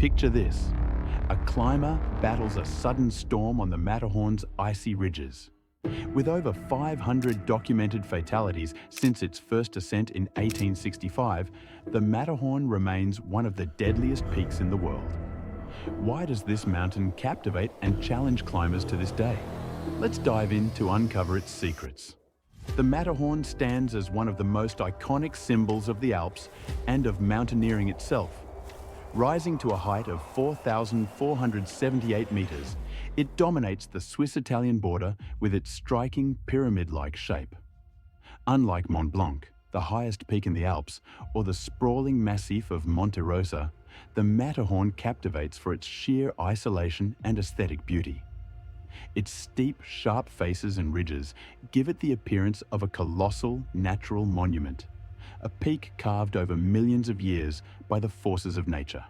Picture this. A climber battles a sudden storm on the Matterhorn's icy ridges. With over 500 documented fatalities since its first ascent in 1865, the Matterhorn remains one of the deadliest peaks in the world. Why does this mountain captivate and challenge climbers to this day? Let's dive in to uncover its secrets. The Matterhorn stands as one of the most iconic symbols of the Alps and of mountaineering itself. Rising to a height of 4,478 meters, it dominates the Swiss-Italian border with its striking pyramid-like shape. Unlike Mont Blanc, the highest peak in the Alps, or the sprawling massif of Monte Rosa, the Matterhorn captivates for its sheer isolation and aesthetic beauty. Its steep, sharp faces and ridges give it the appearance of a colossal natural monument, a peak carved over millions of years by the forces of nature.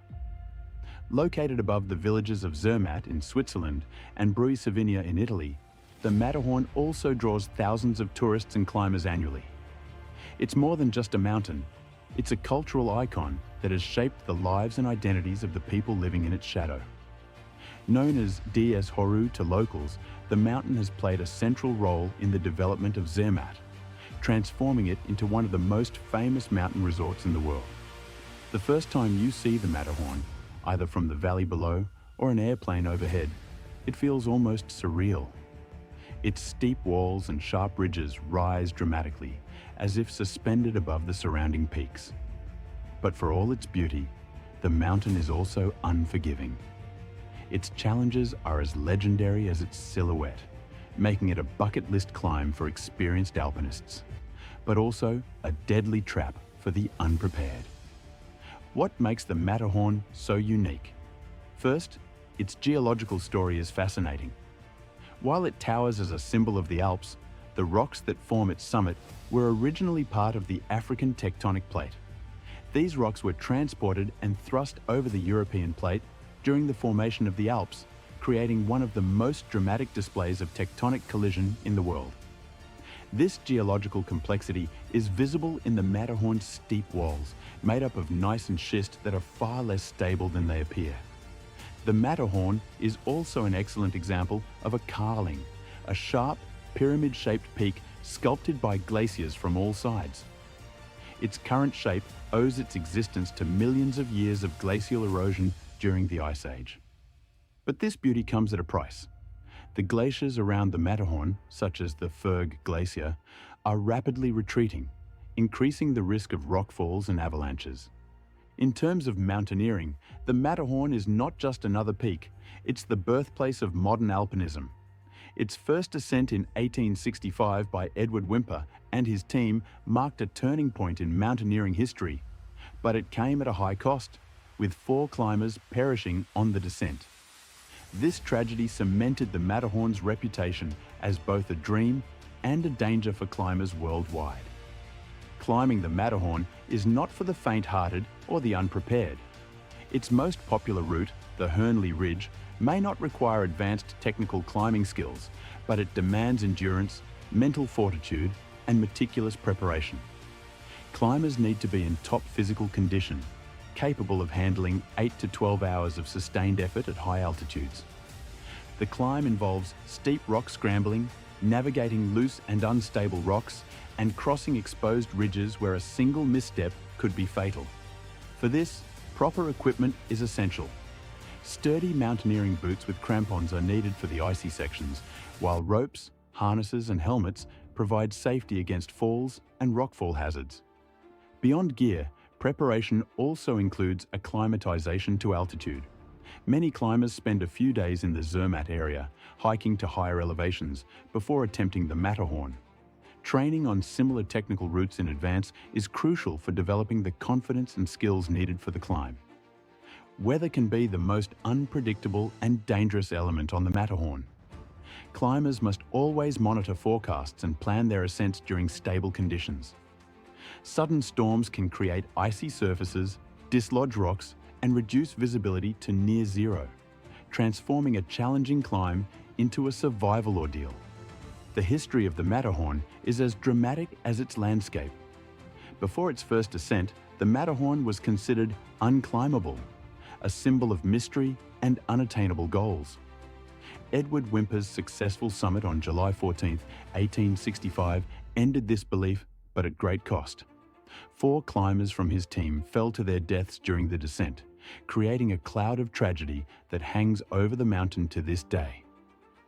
Located above the villages of Zermatt in Switzerland and Bruy-Savinia in Italy, the Matterhorn also draws thousands of tourists and climbers annually. It's more than just a mountain, it's a cultural icon that has shaped the lives and identities of the people living in its shadow. Known as Dies Horu to locals, the mountain has played a central role in the development of Zermatt, transforming it into one of the most famous mountain resorts in the world. The first time you see the Matterhorn, either from the valley below or an airplane overhead, it feels almost surreal. Its steep walls and sharp ridges rise dramatically, as if suspended above the surrounding peaks. But for all its beauty, the mountain is also unforgiving. Its challenges are as legendary as its silhouette, making it a bucket list climb for experienced alpinists, but also a deadly trap for the unprepared. What makes the Matterhorn so unique? First, its geological story is fascinating. While it towers as a symbol of the Alps, the rocks that form its summit were originally part of the African tectonic plate. These rocks were transported and thrust over the European plate during the formation of the Alps, creating one of the most dramatic displays of tectonic collision in the world. This geological complexity is visible in the Matterhorn's steep walls, made up of gneiss and schist that are far less stable than they appear. The Matterhorn is also an excellent example of a carling, a sharp, pyramid-shaped peak sculpted by glaciers from all sides. Its current shape owes its existence to millions of years of glacial erosion during the Ice Age. But this beauty comes at a price. The glaciers around the Matterhorn, such as the Ferg Glacier, are rapidly retreating, increasing the risk of rockfalls and avalanches. In terms of mountaineering, the Matterhorn is not just another peak, it's the birthplace of modern alpinism. Its first ascent in 1865 by Edward Whymper and his team marked a turning point in mountaineering history, but it came at a high cost, with 4 climbers perishing on the descent. This tragedy cemented the Matterhorn's reputation as both a dream and a danger for climbers worldwide. Climbing the Matterhorn is not for the faint-hearted or the unprepared. Its most popular route, the Hernley Ridge, may not require advanced technical climbing skills, but it demands endurance, mental fortitude, and meticulous preparation. Climbers need to be in top physical condition, capable of handling 8 to 12 hours of sustained effort at high altitudes. The climb involves steep rock scrambling, navigating loose and unstable rocks, and crossing exposed ridges where a single misstep could be fatal. For this, proper equipment is essential. Sturdy mountaineering boots with crampons are needed for the icy sections, while ropes, harnesses, and helmets provide safety against falls and rockfall hazards. Beyond gear, preparation also includes acclimatization to altitude. Many climbers spend a few days in the Zermatt area, hiking to higher elevations, before attempting the Matterhorn. Training on similar technical routes in advance is crucial for developing the confidence and skills needed for the climb. Weather can be the most unpredictable and dangerous element on the Matterhorn. Climbers must always monitor forecasts and plan their ascents during stable conditions. Sudden storms can create icy surfaces, dislodge rocks, and reduce visibility to near zero, transforming a challenging climb into a survival ordeal. The history of the Matterhorn is as dramatic as its landscape. Before its first ascent, the Matterhorn was considered unclimbable. a symbol of mystery and unattainable goals. Edward Whymper's successful summit on July 14, 1865, ended this belief, but at great cost. 4 climbers from his team fell to their deaths during the descent, creating a cloud of tragedy that hangs over the mountain to this day.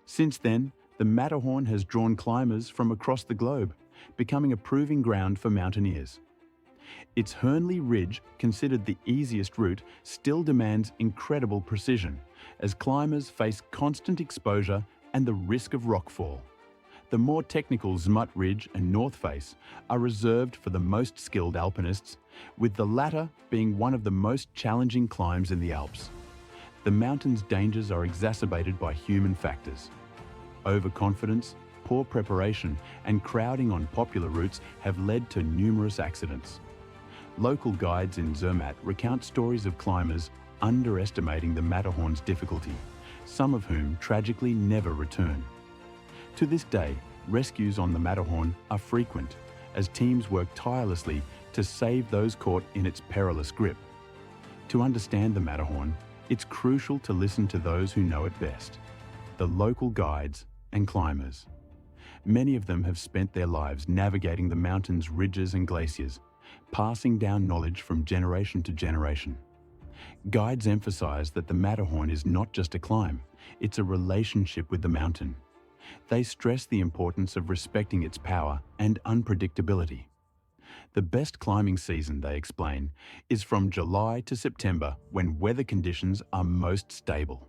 Since then, the Matterhorn has drawn climbers from across the globe, becoming a proving ground for mountaineers. Its Hernley Ridge, considered the easiest route, still demands incredible precision, as climbers face constant exposure and the risk of rockfall. The more technical Zmutt Ridge and North Face are reserved for the most skilled alpinists, with the latter being one of the most challenging climbs in the Alps. The mountain's dangers are exacerbated by human factors. Overconfidence, poor preparation, and crowding on popular routes have led to numerous accidents. Local guides in Zermatt recount stories of climbers underestimating the Matterhorn's difficulty, some of whom tragically never return. To this day, rescues on the Matterhorn are frequent, as teams work tirelessly to save those caught in its perilous grip. To understand the Matterhorn, it's crucial to listen to those who know it best, the local guides and climbers. Many of them have spent their lives navigating the mountain's ridges and glaciers, passing down knowledge from generation to generation. Guides emphasize that the Matterhorn is not just a climb, it's a relationship with the mountain. They stress the importance of respecting its power and unpredictability. The best climbing season, they explain, is from July to September, when weather conditions are most stable.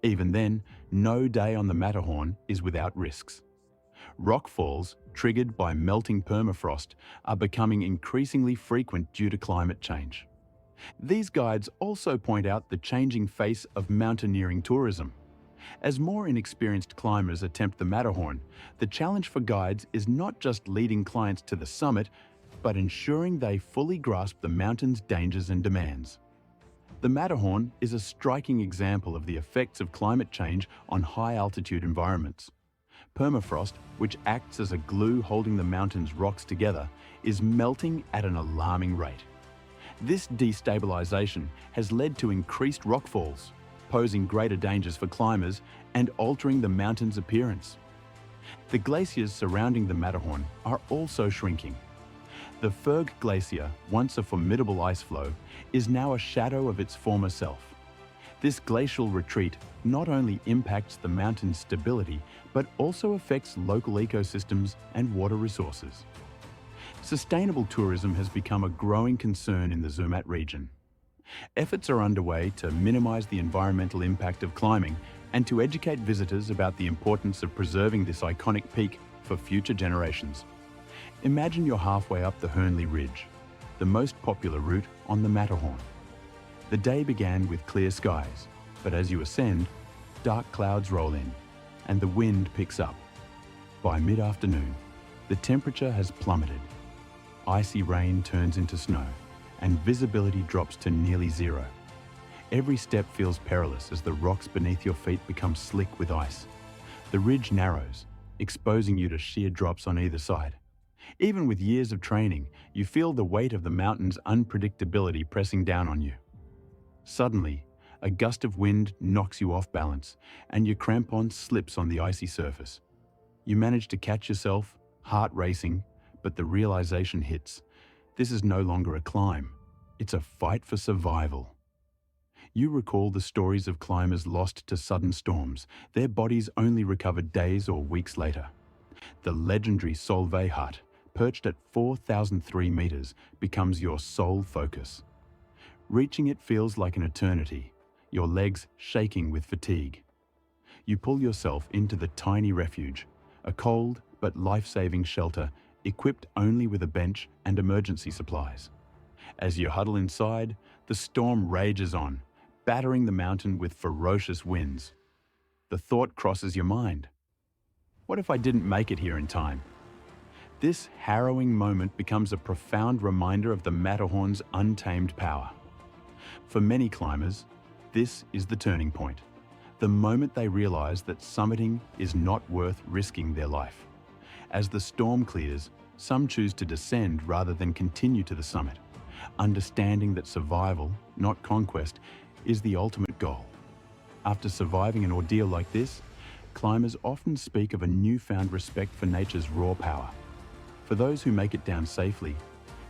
Even then, no day on the Matterhorn is without risks. Rockfalls, triggered by melting permafrost, are becoming increasingly frequent due to climate change. These guides also point out the changing face of mountaineering tourism. As more inexperienced climbers attempt the Matterhorn, the challenge for guides is not just leading clients to the summit, but ensuring they fully grasp the mountain's dangers and demands. The Matterhorn is a striking example of the effects of climate change on high-altitude environments. Permafrost, which acts as a glue holding the mountain's rocks together, is melting at an alarming rate. This destabilization has led to increased rockfalls, posing greater dangers for climbers and altering the mountain's appearance. The glaciers surrounding the Matterhorn are also shrinking. The Ferg Glacier, once a formidable ice flow, is now a shadow of its former self. This glacial retreat not only impacts the mountain's stability, but also affects local ecosystems and water resources. Sustainable tourism has become a growing concern in the Zermatt region. Efforts are underway to minimize the environmental impact of climbing and to educate visitors about the importance of preserving this iconic peak for future generations. Imagine you're halfway up the Hernley Ridge, the most popular route on the Matterhorn. The day began with clear skies, but as you ascend, dark clouds roll in, and the wind picks up. By mid-afternoon, the temperature has plummeted. Icy rain turns into snow, and visibility drops to nearly zero. Every step feels perilous as the rocks beneath your feet become slick with ice. The ridge narrows, exposing you to sheer drops on either side. Even with years of training, you feel the weight of the mountain's unpredictability pressing down on you. Suddenly, a gust of wind knocks you off balance, and your crampon slips on the icy surface. You manage to catch yourself, heart racing, but the realization hits. This is no longer a climb. It's a fight for survival. You recall the stories of climbers lost to sudden storms, their bodies only recovered days or weeks later. The legendary Solvay hut, perched at 4,003 meters, becomes your sole focus. Reaching it feels like an eternity, your legs shaking with fatigue. You pull yourself into the tiny refuge, a cold but life-saving shelter equipped only with a bench and emergency supplies. As you huddle inside, the storm rages on, battering the mountain with ferocious winds. The thought crosses your mind. What if I didn't make it here in time? This harrowing moment becomes a profound reminder of the Matterhorn's untamed power. For many climbers, this is the turning point, the moment they realize that summiting is not worth risking their life. As the storm clears, some choose to descend rather than continue to the summit, understanding that survival, not conquest, is the ultimate goal. After surviving an ordeal like this, climbers often speak of a newfound respect for nature's raw power. For those who make it down safely,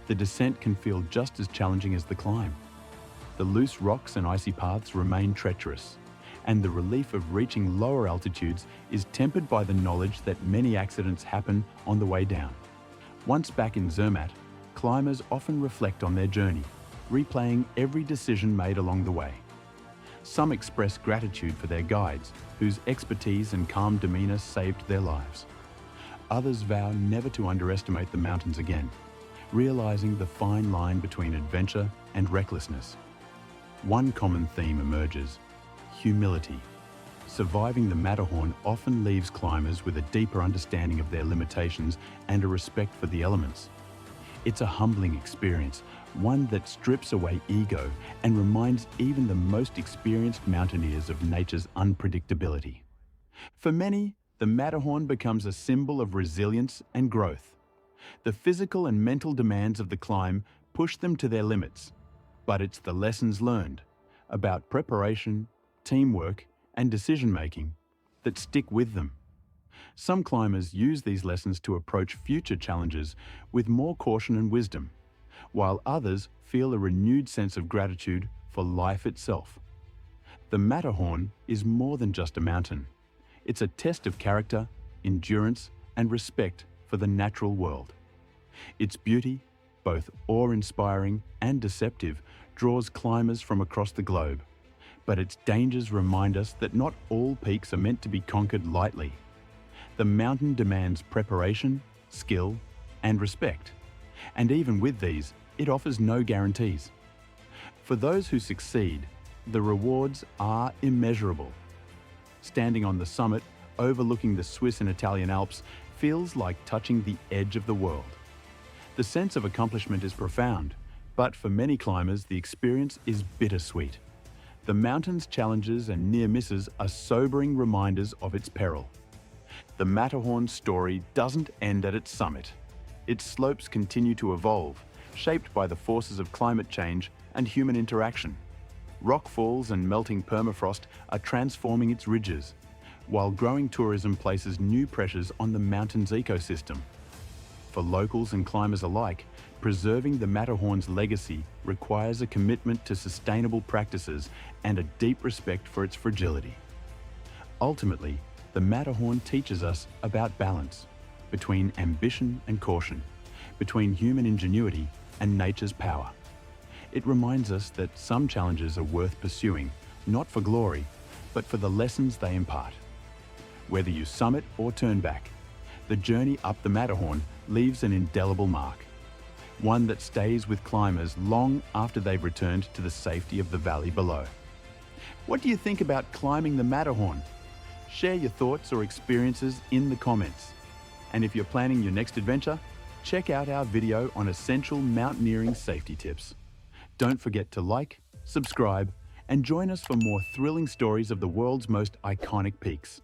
the descent can feel just as challenging as the climb. The loose rocks and icy paths remain treacherous, and the relief of reaching lower altitudes is tempered by the knowledge that many accidents happen on the way down. Once back in Zermatt, climbers often reflect on their journey, replaying every decision made along the way. Some express gratitude for their guides, whose expertise and calm demeanour saved their lives. Others vow never to underestimate the mountains again, realising the fine line between adventure and recklessness. One common theme emerges: humility. Surviving the Matterhorn often leaves climbers with a deeper understanding of their limitations and a respect for the elements. It's a humbling experience, one that strips away ego and reminds even the most experienced mountaineers of nature's unpredictability. For many, the Matterhorn becomes a symbol of resilience and growth. The physical and mental demands of the climb push them to their limits, but it's the lessons learned about preparation, teamwork, and decision-making that stick with them. Some climbers use these lessons to approach future challenges with more caution and wisdom, while others feel a renewed sense of gratitude for life itself. The Matterhorn is more than just a mountain. It's a test of character, endurance, and respect for the natural world. Its beauty, both awe-inspiring and deceptive, draws climbers from across the globe. But its dangers remind us that not all peaks are meant to be conquered lightly. The mountain demands preparation, skill, and respect. And even with these, it offers no guarantees. For those who succeed, the rewards are immeasurable. Standing on the summit, overlooking the Swiss and Italian Alps, feels like touching the edge of the world. The sense of accomplishment is profound, but for many climbers, the experience is bittersweet. The mountain's challenges and near misses are sobering reminders of its peril. The Matterhorn's story doesn't end at its summit. Its slopes continue to evolve, shaped by the forces of climate change and human interaction. Rockfalls and melting permafrost are transforming its ridges, while growing tourism places new pressures on the mountain's ecosystem. For locals and climbers alike, preserving the Matterhorn's legacy requires a commitment to sustainable practices and a deep respect for its fragility. Ultimately, the Matterhorn teaches us about balance between ambition and caution, between human ingenuity and nature's power. It reminds us that some challenges are worth pursuing, not for glory, but for the lessons they impart. Whether you summit or turn back, the journey up the Matterhorn leaves an indelible mark, one that stays with climbers long after they've returned to the safety of the valley below. What do you think about climbing the Matterhorn? Share your thoughts or experiences in the comments. And if you're planning your next adventure, check out our video on essential mountaineering safety tips. Don't forget to like, subscribe, and join us for more thrilling stories of the world's most iconic peaks.